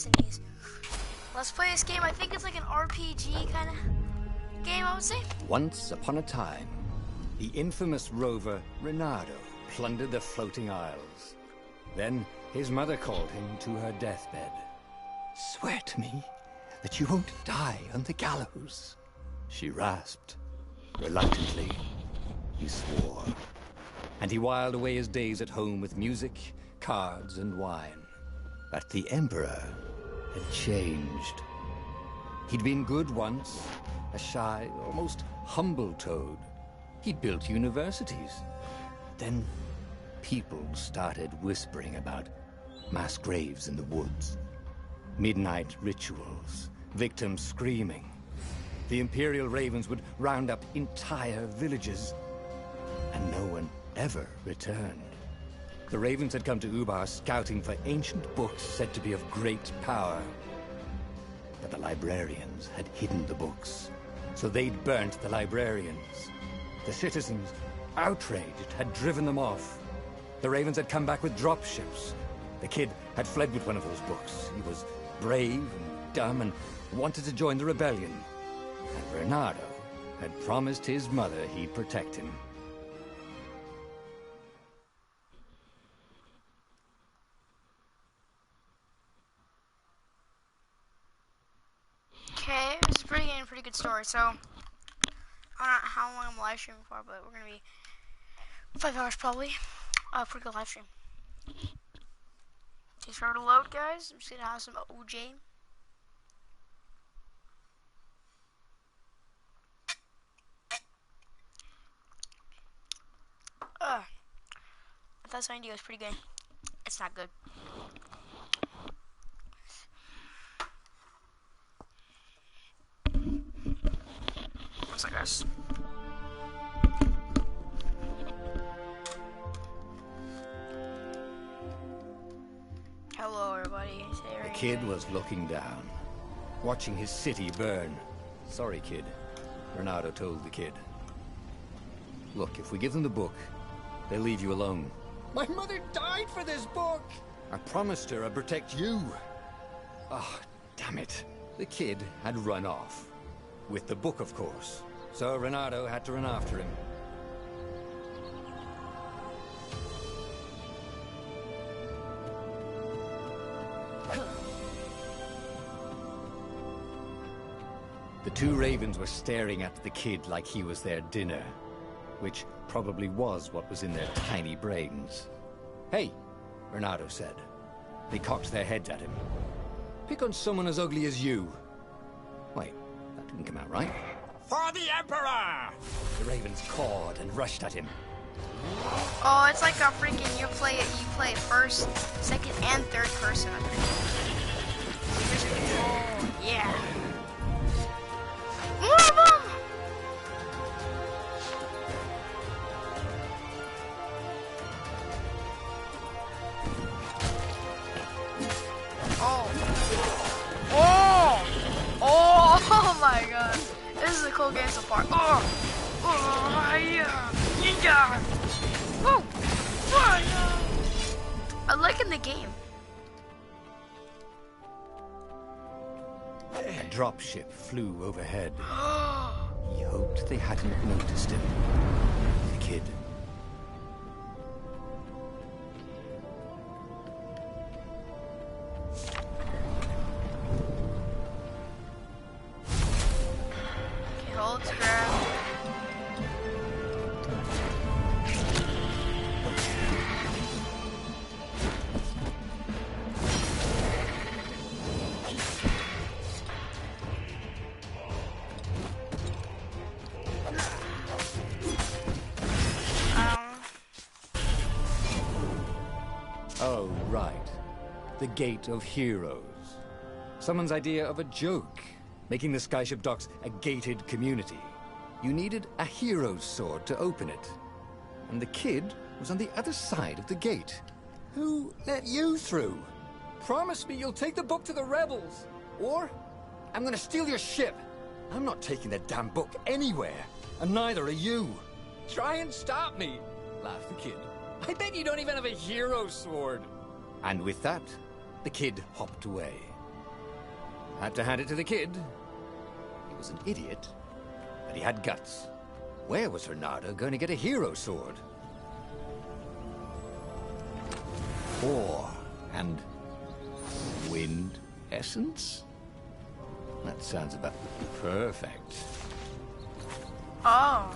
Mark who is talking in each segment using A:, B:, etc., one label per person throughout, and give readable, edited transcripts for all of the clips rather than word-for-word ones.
A: Destinies. Let's play this game. I think it's like an RPG kind of game, I would say.
B: Once upon a time, the infamous rover Reynardo plundered the floating isles. Then his mother called him to her deathbed. "Swear to me that you won't die on the gallows," she rasped. Reluctantly, he swore. And he whiled away his days at home with music, cards, and wine. But the Emperor had changed. He'd been good once, a shy, almost humble toad. He'd built universities. Then people started whispering about mass graves in the woods, midnight rituals, victims screaming. The Imperial Ravens would round up entire villages, and no one ever returned. The Ravens had come to Ubar scouting for ancient books said to be of great power. But the librarians had hidden the books, so they'd burnt the librarians. The citizens, outraged, had driven them off. The Ravens had come back with dropships. The kid had fled with one of those books. He was brave and dumb and wanted to join the rebellion. And Bernardo had promised his mother he'd protect him.
A: Okay, this is pretty good story. So, I don't know how long I'm live streaming for, but we're gonna be 5 hours probably. Pretty good live stream. Takes forever to load, guys. I'm just gonna have some OJ. I thought something was pretty good. It's not good. What's that, guys? Hello, everybody.
B: The kid was looking down, watching his city burn. "Sorry, kid," Bernardo told the kid. "Look, if we give them the book, they'll leave you alone." "My mother died for this book!" "I promised her I'd protect you." Oh, damn it. The kid had run off. With the book, of course. So Reynardo had to run after him. The two ravens were staring at the kid like he was their dinner, which probably was what was in their tiny brains. "Hey," Reynardo said. They cocked their heads at him. "Pick on someone as ugly as you." Wait, that didn't come out right. "For the Emperor!" The ravens cawed and rushed at him.
A: Oh, it's like a freaking you play it first, second, and third person. Oh, yeah. More of them! Oh. Oh! Oh my god. This is a cool game so far. Oh! Oh, yeah! Ninja! Woo! Fire! I'm liking the game.
B: A dropship flew overhead. He hoped they hadn't noticed him. The kid.
A: Okay, hold to grab.
B: Oh, right. The Gate of Heroes. Someone's idea of a joke, making the skyship docks a gated community. You needed a hero's sword to open it. And the kid was on the other side of the gate. "Who let you through? Promise me you'll take the book to the rebels, or I'm gonna steal your ship." "I'm not taking that damn book anywhere, and neither are you." "Try and stop me," laughed the kid. "I bet you don't even have a hero sword." And with that, the kid hopped away. Had to hand it to the kid. He was an idiot, but he had guts. Where was Reynardo going to get a hero sword? Ore and wind essence? That sounds about perfect.
A: Oh.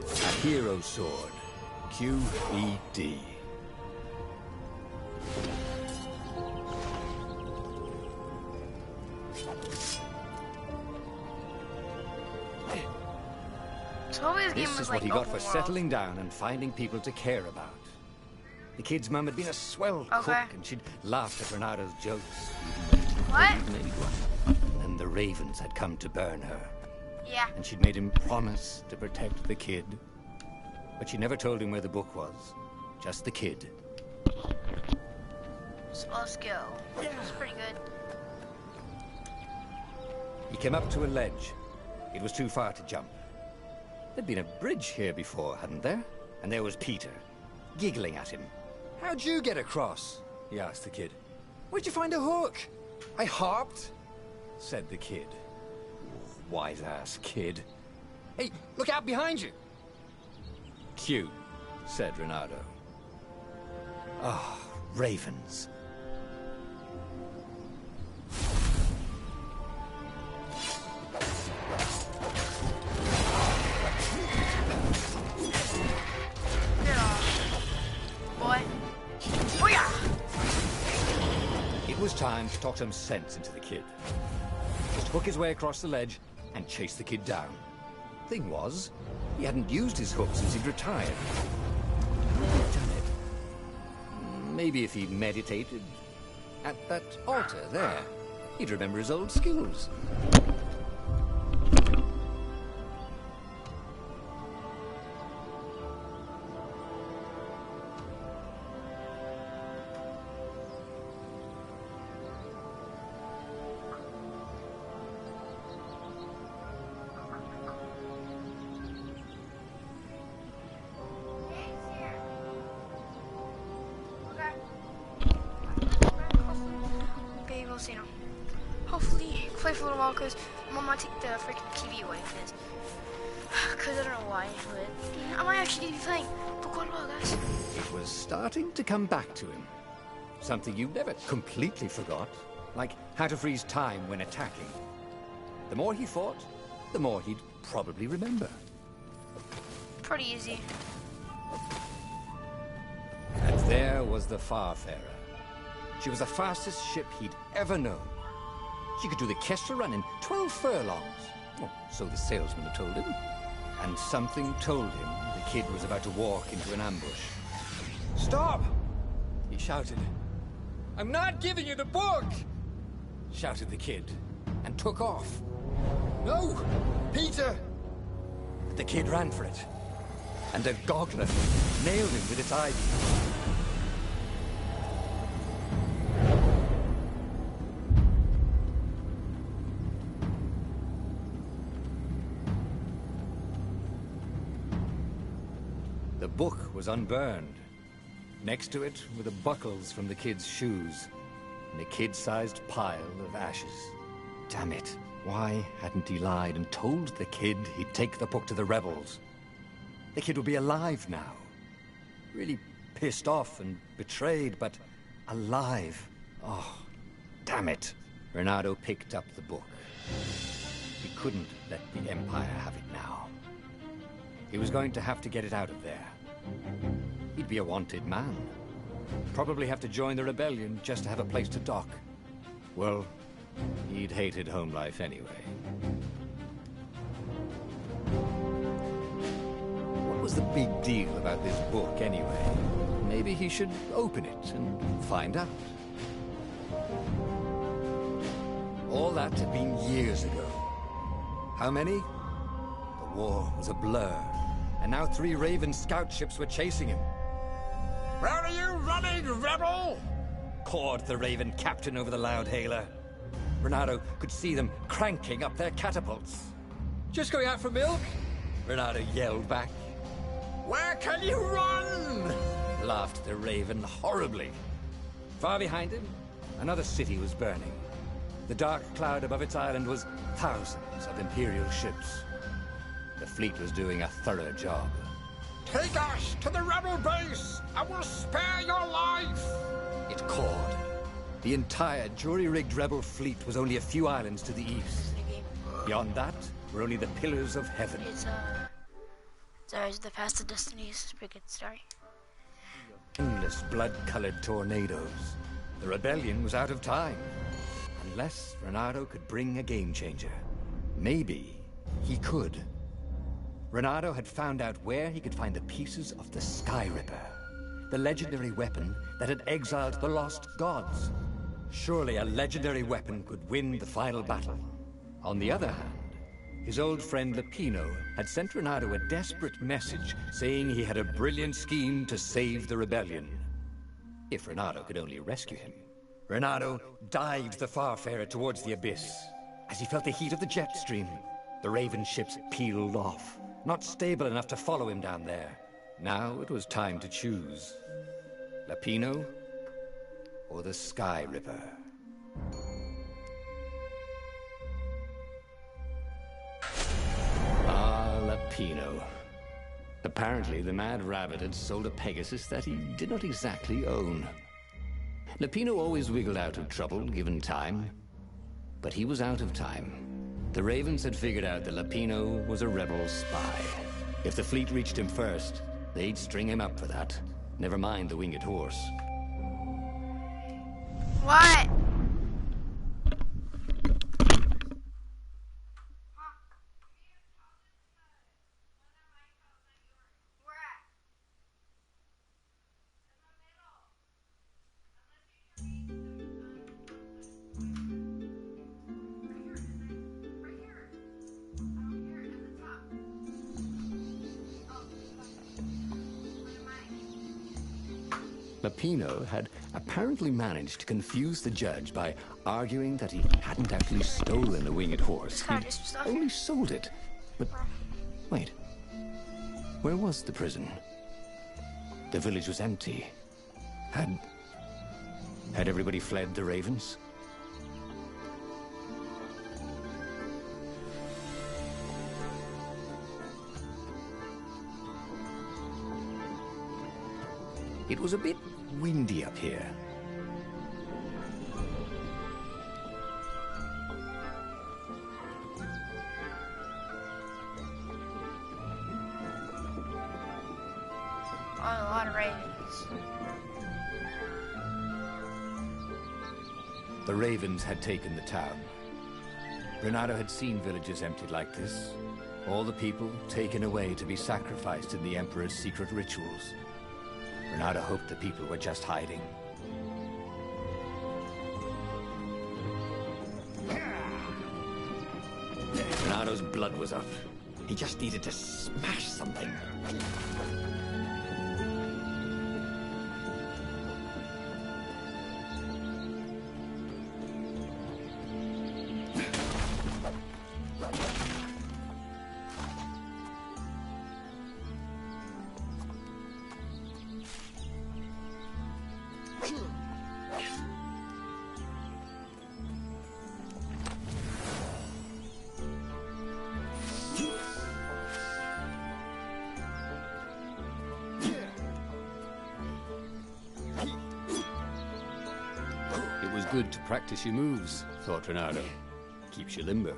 B: A hero sword. QED. This is what he got for settling down and finding people to care about. The kid's mum had been a swell cook, and she'd laughed at Reynardo's jokes.
A: What?
B: And then the ravens had come to burn her.
A: Yeah.
B: And she'd made him promise to protect the kid. But she never told him where the book was. Just the kid.
A: Small skill. Yeah. It's pretty good.
B: He came up to a ledge. It was too far to jump. There'd been a bridge here before, hadn't there? And there was Peter, giggling at him. How'd you get across? He asked the kid. Where'd you find a hook? I hopped, said the kid. Wise-ass kid. Hey, look out behind you! Q, said Reynardo. Ah, ravens. It was time to talk some sense into the kid. Just hook his way across the ledge and chase the kid down. Thing was, he hadn't used his hook since he'd retired. Damn it. Maybe if he meditated at that altar there, he'd remember his old skills.
A: Hopefully play for a little while because Mom might take the freaking TV away because I don't know why, but I might actually be playing for quite a while, guys.
B: It was starting to come back to him. Something you never completely forgot, like how to freeze time when attacking. The more he fought, the more he'd probably remember.
A: Pretty easy.
B: And there was the Farfarer. She was the fastest ship he'd ever known. She could do the Kestrel run in 12 furlongs. Oh, so the salesman had told him. And something told him the kid was about to walk into an ambush. Stop! He shouted. I'm not giving you the book! Shouted the kid, and took off. No! Peter! But the kid ran for it. And a goggler nailed him with its ivy. The book was unburned. Next to it were the buckles from the kid's shoes, and a kid-sized pile of ashes. Damn it. Why hadn't he lied and told the kid he'd take the book to the rebels? The kid would be alive now. Really pissed off and betrayed, but alive. Oh, damn it. Reynardo picked up the book. He couldn't let the Empire have it now. He was going to have to get it out of there. He'd be a wanted man. Probably have to join the rebellion just to have a place to dock. Well, he'd hated home life anyway. What was the big deal about this book anyway? Maybe he should open it and find out. All that had been years ago. How many? The war was a blur. And now 3 Raven scout ships were chasing him. Where are you running, rebel? Cawed the Raven captain over the loud hailer. Reynardo could see them cranking up their catapults. Just going out for milk? Reynardo yelled back. Where can you run? Laughed the Raven horribly. Far behind him, another city was burning. The dark cloud above its island was thousands of Imperial ships. The fleet was doing a thorough job.
C: Take us to the rebel base! I will spare your life!
B: It called. The entire jury-rigged rebel fleet was only a few islands to the east. Beyond that were only the pillars of heaven.
A: It's the Past of Destiny. It's a pretty good story.
B: Endless blood-colored tornadoes. The rebellion was out of time. Unless Reynardo could bring a game-changer. Maybe he could. Reynardo had found out where he could find the pieces of the Sky Ripper, the legendary weapon that had exiled the lost gods. Surely a legendary weapon could win the final battle. On the other hand, his old friend Lapino had sent Reynardo a desperate message saying he had a brilliant scheme to save the rebellion. If Reynardo could only rescue him. Reynardo dived the Farfarer towards the abyss. As he felt the heat of the jet stream, the Raven ships peeled off, not stable enough to follow him down there. Now it was time to choose. Lapino or the Sky Ripper? Ah, Lapino. Apparently, the Mad Rabbit had sold a Pegasus that he did not exactly own. Lapino always wiggled out of trouble, given time. But he was out of time. The Ravens had figured out that Lapino was a rebel spy. If the fleet reached him first, they'd string him up for that. Never mind the winged horse.
A: What?
B: Lapino had apparently managed to confuse the judge by arguing that he hadn't actually stolen the winged horse. He'd only sold it. But wait, where was the prison? The village was empty. Had everybody fled the Ravens? It was a bit windy up here.
A: Oh, a lot of ravens.
B: The Ravens had taken the town. Reynardo had seen villages emptied like this. All the people taken away to be sacrificed in the Emperor's secret rituals. Reynardo hoped the people were just hiding. Reynardo's blood was up. He just needed to smash something. Good to practice your moves, thought Reynardo. Keeps you limber.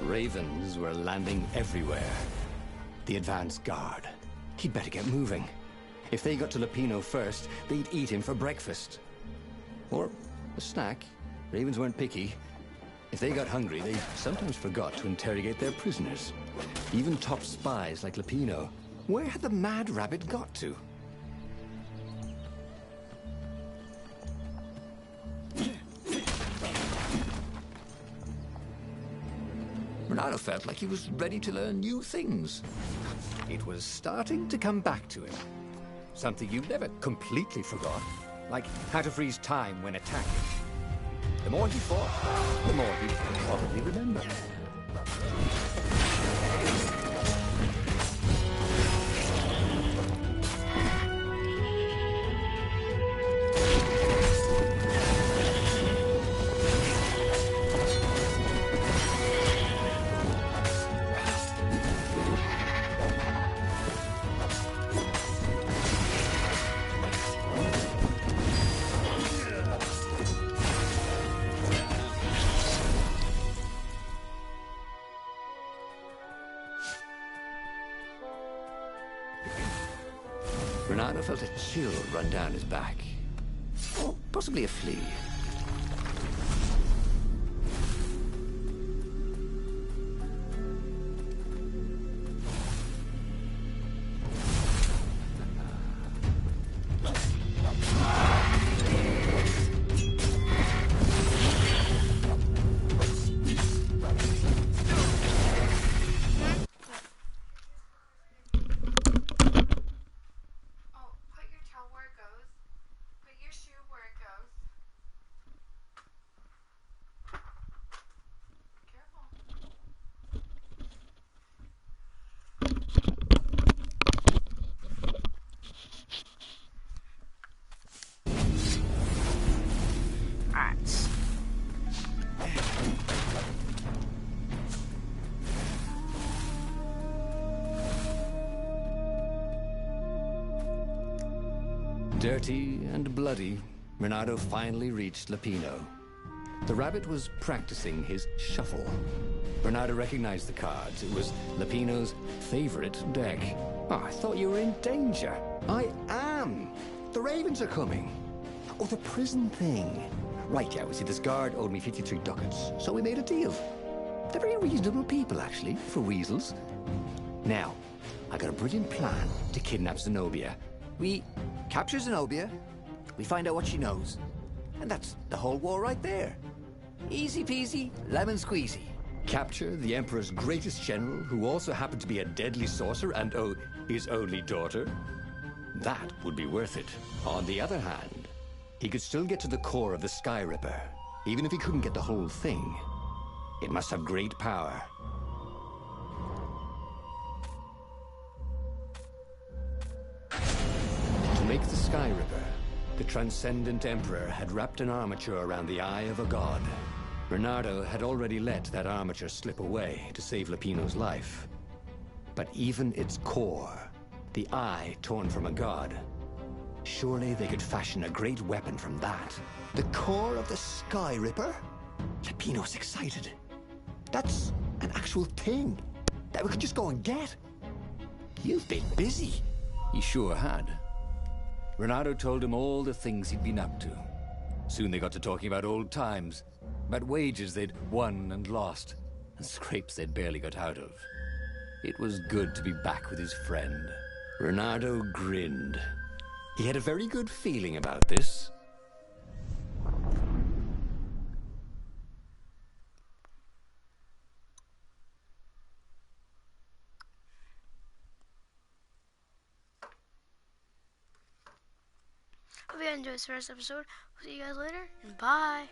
B: Ravens were landing everywhere. The advance guard. He'd better get moving. If they got to Lapino first, they'd eat him for breakfast. Or a snack. Ravens weren't picky. If they got hungry, they sometimes forgot to interrogate their prisoners. Even top spies like Lupino. Where had the mad rabbit got to? Renato felt like he was ready to learn new things. It was starting to come back to him. Something you never completely forgot, like how to freeze time when attacking. The more he fought, the more he'd probably remember. Renato felt a chill run down his back. Or possibly a flea. Dirty and bloody, Renato finally reached Lupino. The rabbit was practicing his shuffle. Renato recognized the cards. It was Lupino's favorite deck. Oh, I thought you were in danger. I am. The ravens are coming. Oh, the prison thing. Right, yeah, see, this guard owed me 53 ducats, so we made a deal. They're very reasonable people, actually, for weasels. Now, I got a brilliant plan to kidnap Zenobia. We capture Zenobia, we find out what she knows, and that's the whole war right there. Easy peasy, lemon squeezy. Capture the Emperor's greatest general, who also happened to be a deadly sorcerer and, oh, his only daughter? That would be worth it. On the other hand, he could still get to the core of the Sky Ripper, even if he couldn't get the whole thing. It must have great power. To make the Sky Ripper, the Transcendent Emperor had wrapped an armature around the eye of a god. Bernardo had already let that armature slip away to save Lupino's life. But even its core, the eye torn from a god, surely they could fashion a great weapon from that. The core of the Sky Ripper? Lupino's excited. That's an actual thing that we could just go and get. You've been busy. He sure had. Renato told him all the things he'd been up to. Soon they got to talking about old times, about wages they'd won and lost, and scrapes they'd barely got out of. It was good to be back with his friend. Renato grinned. He had a very good feeling about this.
A: Hope you enjoyed this first episode. See you guys later, and bye.